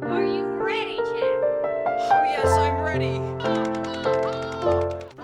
Are you ready, Jack? Oh yes, I'm ready.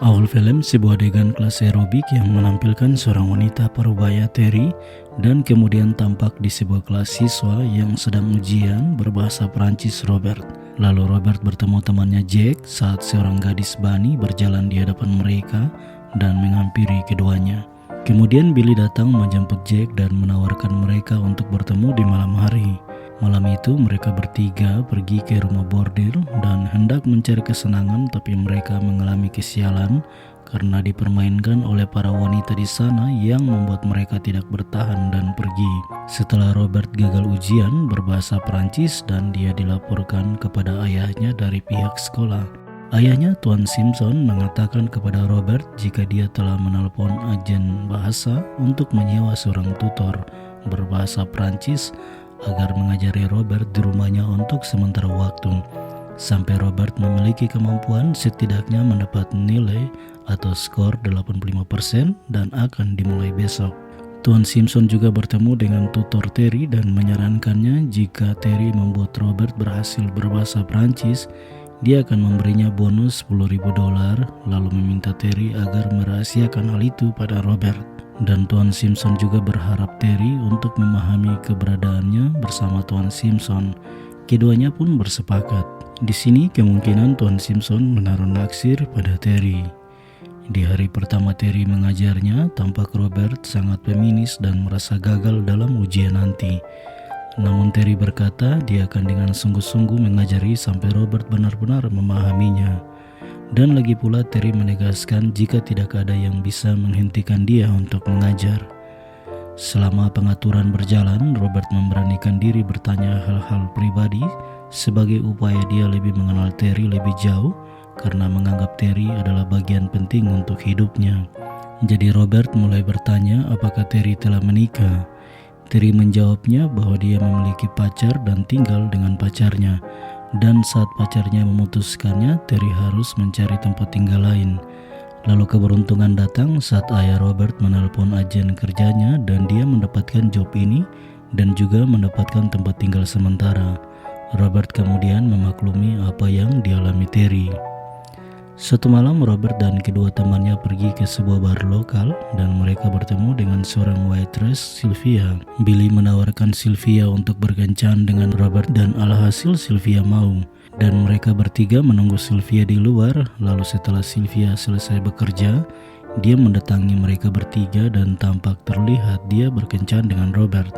Awal film sebuah adegan kelas aerobik yang menampilkan seorang wanita parubaya Terry dan kemudian tampak di sebuah kelas siswa yang sedang ujian berbahasa Prancis Robert. Lalu Robert bertemu temannya Jack saat seorang gadis Bunny berjalan di hadapan mereka dan menghampiri keduanya. Kemudian Billy datang menjemput Jack dan menawarkan mereka untuk bertemu di malam hari. Malam itu mereka bertiga pergi ke rumah bordil dan hendak mencari kesenangan, tapi mereka mengalami kesialan karena dipermainkan oleh para wanita di sana yang membuat mereka tidak bertahan dan pergi. Setelah Robert gagal ujian berbahasa Prancis dan dia dilaporkan kepada ayahnya dari pihak sekolah. Ayahnya, Tuan Simpson, mengatakan kepada Robert jika dia telah menelpon agen bahasa untuk menyewa seorang tutor berbahasa Prancis agar mengajari Robert di rumahnya untuk sementara waktu, sampai Robert memiliki kemampuan setidaknya mendapat nilai atau skor 85% dan akan dimulai besok. Tuan Simpson juga bertemu dengan tutor Terry dan menyarankannya jika Terry membuat Robert berhasil berbahasa Prancis, dia akan memberinya bonus $10.000, lalu meminta Terry agar merahasiakan hal itu pada Robert. Dan Tuan Simpson juga berharap Terry untuk memahami keberadaannya bersama Tuan Simpson. Keduanya pun bersepakat. Di sini kemungkinan Tuan Simpson menaruh naksir pada Terry. Di hari pertama Terry mengajarnya, tampak Robert sangat feminis dan merasa gagal dalam ujian nanti. Namun Terry berkata dia akan dengan sungguh-sungguh mengajari sampai Robert benar-benar memahaminya. Dan lagi pula Terry menegaskan jika tidak ada yang bisa menghentikan dia untuk mengajar. Selama pengaturan berjalan, Robert memberanikan diri bertanya hal-hal pribadi sebagai upaya dia lebih mengenal Terry lebih jauh karena menganggap Terry adalah bagian penting untuk hidupnya. Jadi Robert mulai bertanya apakah Terry telah menikah. Terry menjawabnya bahwa dia memiliki pacar dan tinggal dengan pacarnya. Dan saat pacarnya memutuskannya, Terry harus mencari tempat tinggal lain. Lalu keberuntungan datang saat ayah Robert menelpon agen kerjanya dan dia mendapatkan job ini dan juga mendapatkan tempat tinggal sementara. Robert kemudian memaklumi apa yang dialami Terry. Suatu malam Robert dan kedua temannya pergi ke sebuah bar lokal dan mereka bertemu dengan seorang waitress, Sylvia. Billy menawarkan Sylvia untuk berkencan dengan Robert dan alhasil Sylvia mau. Dan mereka bertiga menunggu Sylvia di luar. Lalu setelah Sylvia selesai bekerja, dia mendatangi mereka bertiga dan tampak terlihat dia berkencan dengan Robert.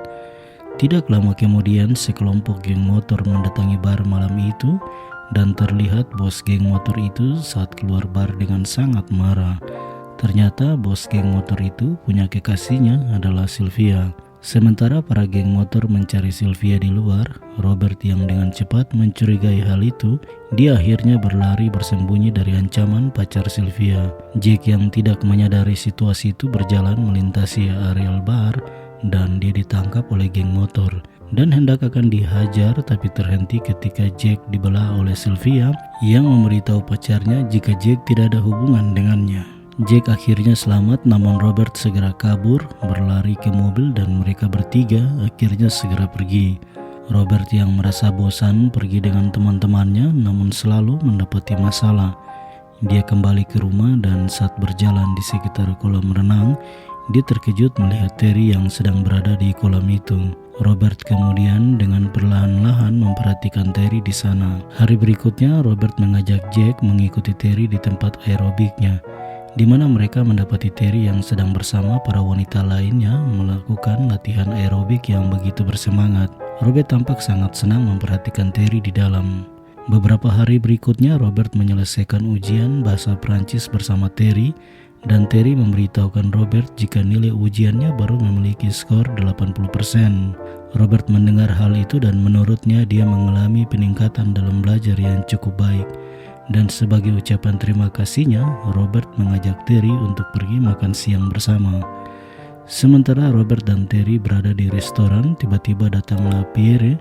Tidak lama kemudian sekelompok geng motor mendatangi bar malam itu. Dan terlihat bos geng motor itu saat keluar bar dengan sangat marah. Ternyata bos geng motor itu punya kekasihnya adalah Sylvia. Sementara para geng motor mencari Sylvia di luar, Robert yang dengan cepat mencurigai hal itu, dia akhirnya berlari bersembunyi dari ancaman pacar Sylvia. Jack yang tidak menyadari situasi itu berjalan melintasi areal bar dan dia ditangkap oleh geng motor. Dan hendak akan dihajar tapi terhenti ketika Jack dibelah oleh Sylvia yang memberitahu pacarnya jika Jack tidak ada hubungan dengannya. Jack akhirnya selamat namun Robert segera kabur, berlari ke mobil dan mereka bertiga akhirnya segera pergi. Robert yang merasa bosan pergi dengan teman-temannya namun selalu mendapati masalah. Dia kembali ke rumah dan saat berjalan di sekitar kolam renang, dia terkejut melihat Terry yang sedang berada di kolam itu. Robert kemudian dengan perlahan-lahan memperhatikan Terry di sana. Hari berikutnya, Robert mengajak Jack mengikuti Terry di tempat aerobiknya, di mana mereka mendapati Terry yang sedang bersama para wanita lainnya melakukan latihan aerobik yang begitu bersemangat. Robert tampak sangat senang memperhatikan Terry di dalam. Beberapa hari berikutnya, Robert menyelesaikan ujian bahasa Prancis bersama Terry. Dan Terry memberitahukan Robert jika nilai ujiannya baru memiliki skor 80%. Robert mendengar hal itu dan menurutnya dia mengalami peningkatan dalam belajar yang cukup baik. Dan sebagai ucapan terima kasihnya, Robert mengajak Terry untuk pergi makan siang bersama. Sementara Robert dan Terry berada di restoran, tiba-tiba datanglah Pierre,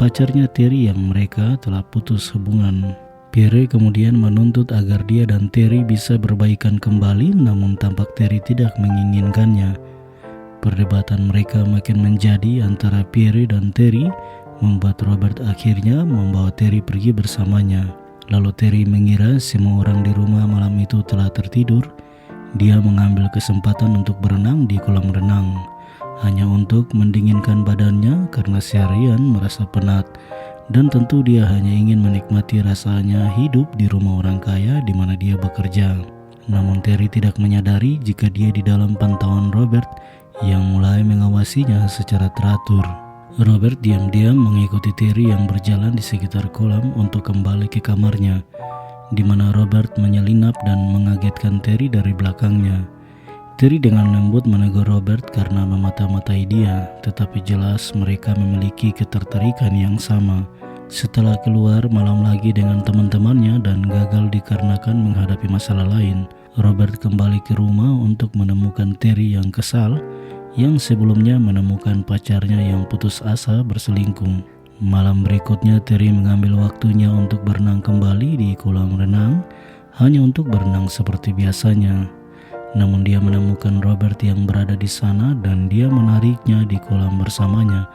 pacarnya Terry yang mereka telah putus hubungan. Pierre kemudian menuntut agar dia dan Terry bisa berbaikan kembali, namun tampak Terry tidak menginginkannya. Perdebatan mereka makin menjadi antara Pierre dan Terry membuat Robert akhirnya membawa Terry pergi bersamanya. Lalu Terry mengira semua orang di rumah malam itu telah tertidur. Dia mengambil kesempatan untuk berenang di kolam renang, hanya untuk mendinginkan badannya karena seharian merasa penat. Dan tentu dia hanya ingin menikmati rasanya hidup di rumah orang kaya di mana dia bekerja. Namun Terry tidak menyadari jika dia di dalam pantauan Robert yang mulai mengawasinya secara teratur. Robert diam-diam mengikuti Terry yang berjalan di sekitar kolam untuk kembali ke kamarnya, di mana Robert menyelinap dan mengagetkan Terry dari belakangnya. Terry dengan lembut menegur Robert karena memata-matai dia, tetapi jelas mereka memiliki ketertarikan yang sama. Setelah keluar malam lagi dengan teman-temannya dan gagal dikarenakan menghadapi masalah lain, Robert kembali ke rumah untuk menemukan Terry yang kesal, yang sebelumnya menemukan pacarnya yang putus asa berselingkuh. Malam berikutnya Terry mengambil waktunya untuk berenang kembali di kolam renang, hanya untuk berenang seperti biasanya. Namun dia menemukan Robert yang berada di sana dan dia menariknya di kolam bersamanya,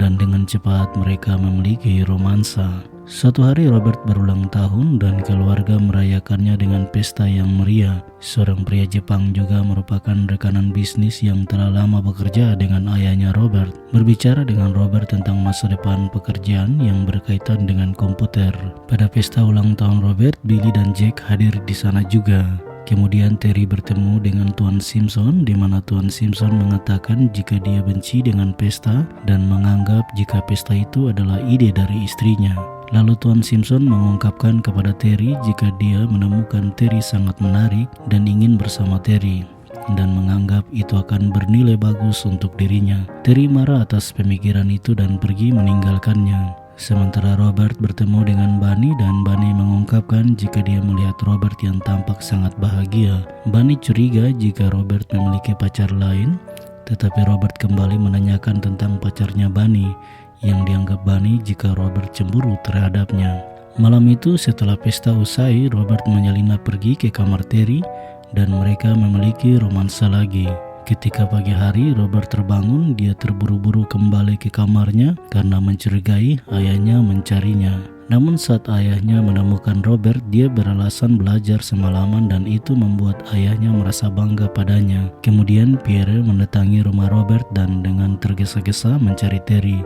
dan dengan cepat mereka memiliki romansa. Suatu hari Robert berulang tahun dan keluarga merayakannya dengan pesta yang meriah. Seorang pria Jepang juga merupakan rekanan bisnis yang telah lama bekerja dengan ayahnya Robert, berbicara dengan Robert tentang masa depan pekerjaan yang berkaitan dengan komputer. Pada pesta ulang tahun Robert, Billy dan Jack hadir di sana juga. Kemudian Terry bertemu dengan Tuan Simpson, di mana Tuan Simpson mengatakan jika dia benci dengan pesta dan menganggap jika pesta itu adalah ide dari istrinya. Lalu Tuan Simpson mengungkapkan kepada Terry jika dia menemukan Terry sangat menarik dan ingin bersama Terry, dan menganggap itu akan bernilai bagus untuk dirinya. Terry marah atas pemikiran itu dan pergi meninggalkannya. Sementara Robert bertemu dengan Bunny dan Bunny mengungkapkan jika dia melihat Robert yang tampak sangat bahagia. Bunny curiga jika Robert memiliki pacar lain, tetapi Robert kembali menanyakan tentang pacarnya Bunny, yang dianggap Bunny jika Robert cemburu terhadapnya. Malam itu setelah pesta usai, Robert menyelinap pergi ke kamar Terry dan mereka memiliki romansa lagi. Ketika pagi hari Robert terbangun, dia terburu-buru kembali ke kamarnya karena mencurigai ayahnya mencarinya. Namun saat ayahnya menemukan Robert, dia beralasan belajar semalaman dan itu membuat ayahnya merasa bangga padanya. Kemudian Pierre mendatangi rumah Robert dan dengan tergesa-gesa mencari Terry.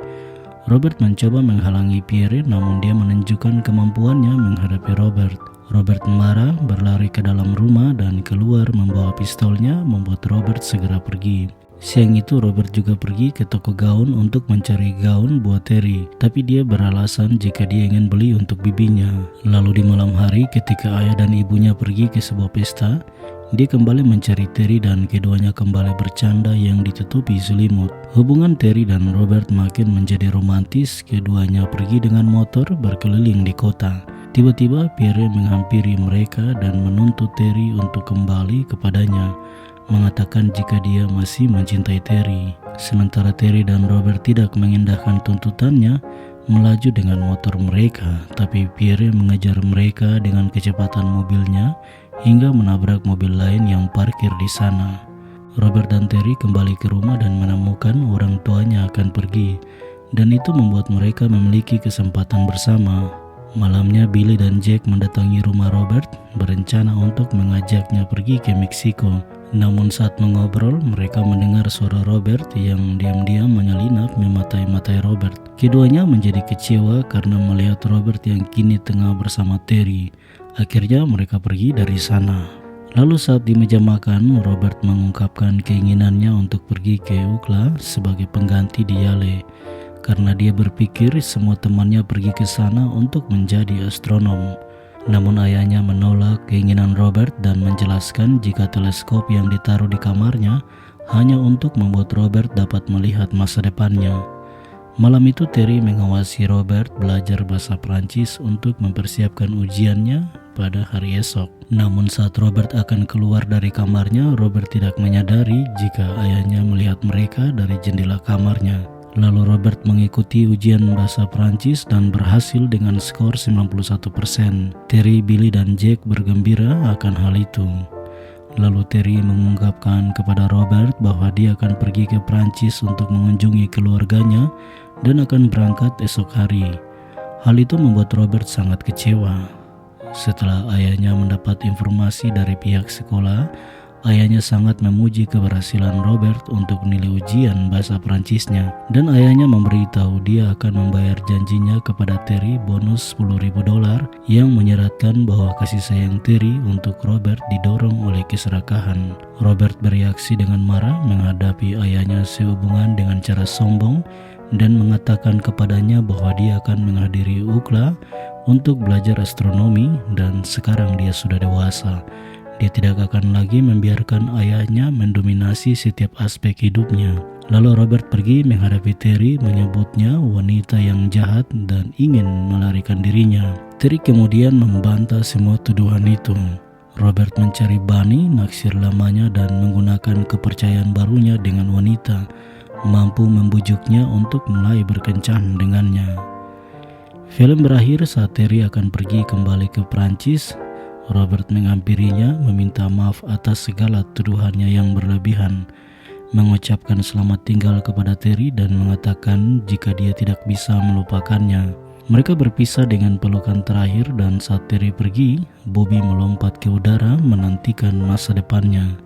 Robert mencoba menghalangi Pierre, namun dia menunjukkan kemampuannya menghadapi Robert. Robert marah, berlari ke dalam rumah dan keluar membawa pistolnya, membuat Robert segera pergi. Siang itu Robert juga pergi ke toko gaun untuk mencari gaun buat Terry, tapi dia beralasan jika dia ingin beli untuk bibinya. Lalu di malam hari ketika ayah dan ibunya pergi ke sebuah pesta, dia kembali mencari Terry dan keduanya kembali bercanda yang ditutupi selimut. Hubungan Terry dan Robert makin menjadi romantis, keduanya pergi dengan motor berkeliling di kota. Tiba-tiba Pierre menghampiri mereka dan menuntut Terry untuk kembali kepadanya, mengatakan jika dia masih mencintai Terry. Sementara Terry dan Robert tidak mengindahkan tuntutannya, melaju dengan motor mereka, tapi Pierre mengejar mereka dengan kecepatan mobilnya hingga menabrak mobil lain yang parkir di sana. Robert dan Terry kembali ke rumah dan menemukan orang tuanya akan pergi, dan itu membuat mereka memiliki kesempatan bersama. Malamnya Billy dan Jack mendatangi rumah Robert, berencana untuk mengajaknya pergi ke Meksiko. Namun saat mengobrol, mereka mendengar suara Robert yang diam-diam menyelinap mematai-matai Robert. Keduanya menjadi kecewa karena melihat Robert yang kini tengah bersama Terry. Akhirnya mereka pergi dari sana. Lalu saat di meja makan, Robert mengungkapkan keinginannya untuk pergi ke UCLA sebagai pengganti di Yale, karena dia berpikir semua temannya pergi ke sana untuk menjadi astronom. Namun ayahnya menolak keinginan Robert dan menjelaskan jika teleskop yang ditaruh di kamarnya hanya untuk membuat Robert dapat melihat masa depannya. Malam itu Terry mengawasi Robert belajar bahasa Prancis untuk mempersiapkan ujiannya pada hari esok. Namun saat Robert akan keluar dari kamarnya, Robert tidak menyadari jika ayahnya melihat mereka dari jendela kamarnya. Lalu Robert mengikuti ujian bahasa Prancis dan berhasil dengan skor 91%. Terry, Billy, dan Jack bergembira akan hal itu. Lalu Terry mengungkapkan kepada Robert bahwa dia akan pergi ke Prancis untuk mengunjungi keluarganya dan akan berangkat esok hari. Hal itu membuat Robert sangat kecewa. Setelah ayahnya mendapat informasi dari pihak sekolah, ayahnya sangat memuji keberhasilan Robert untuk nilai ujian bahasa Perancisnya, dan ayahnya memberitahu dia akan membayar janjinya kepada Terry bonus $10.000 yang menyeratkan bahwa kasih sayang Terry untuk Robert didorong oleh keserakahan. Robert bereaksi dengan marah menghadapi ayahnya sehubungan dengan cara sombong dan mengatakan kepadanya bahwa dia akan menghadiri UCLA untuk belajar astronomi dan sekarang dia sudah dewasa. Dia tidak akan lagi membiarkan ayahnya mendominasi setiap aspek hidupnya. Lalu Robert pergi menghadapi Terry, menyebutnya wanita yang jahat dan ingin melarikan dirinya. Terry kemudian membantah semua tuduhan itu. Robert mencari Bunny, naksir lamanya, dan menggunakan kepercayaan barunya dengan wanita, mampu membujuknya untuk mulai berkencan dengannya. Film berakhir saat Terry akan pergi kembali ke Prancis. Robert menghampirinya, meminta maaf atas segala tuduhannya yang berlebihan, mengucapkan selamat tinggal kepada Terry dan mengatakan jika dia tidak bisa melupakannya. Mereka berpisah dengan pelukan terakhir dan saat Terry pergi, Bobby melompat ke udara menantikan masa depannya.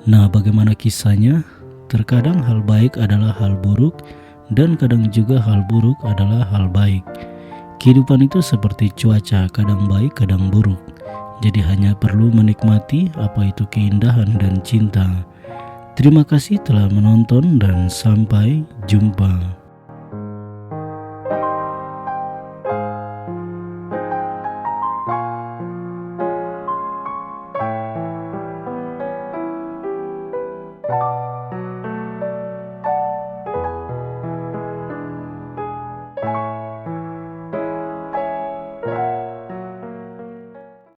Nah, bagaimana kisahnya? Terkadang hal baik adalah hal buruk dan kadang juga hal buruk adalah hal baik. Kehidupan itu seperti cuaca, kadang baik, kadang buruk. Jadi hanya perlu menikmati apa itu keindahan dan cinta. Terima kasih telah menonton dan sampai jumpa.